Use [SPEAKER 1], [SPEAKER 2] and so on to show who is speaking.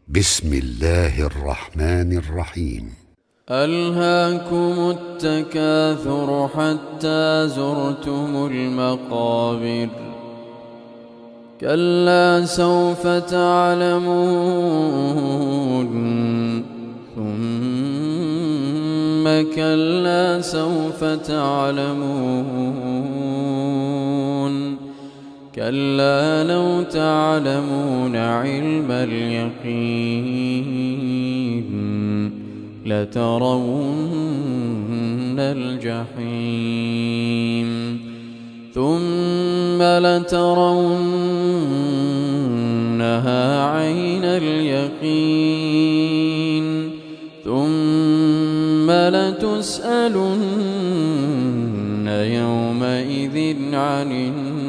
[SPEAKER 1] بسم الله الرحمن الرحيم.
[SPEAKER 2] ألهاكم التكاثر حتى زرتم المقابر كلا سوف تعلمون ثم كلا سوف تعلمون كلا لو تعلمون علم اليقين لترون الجحيم ثم لترونها عين اليقين ثم لتسألن يومئذ عن النعيم.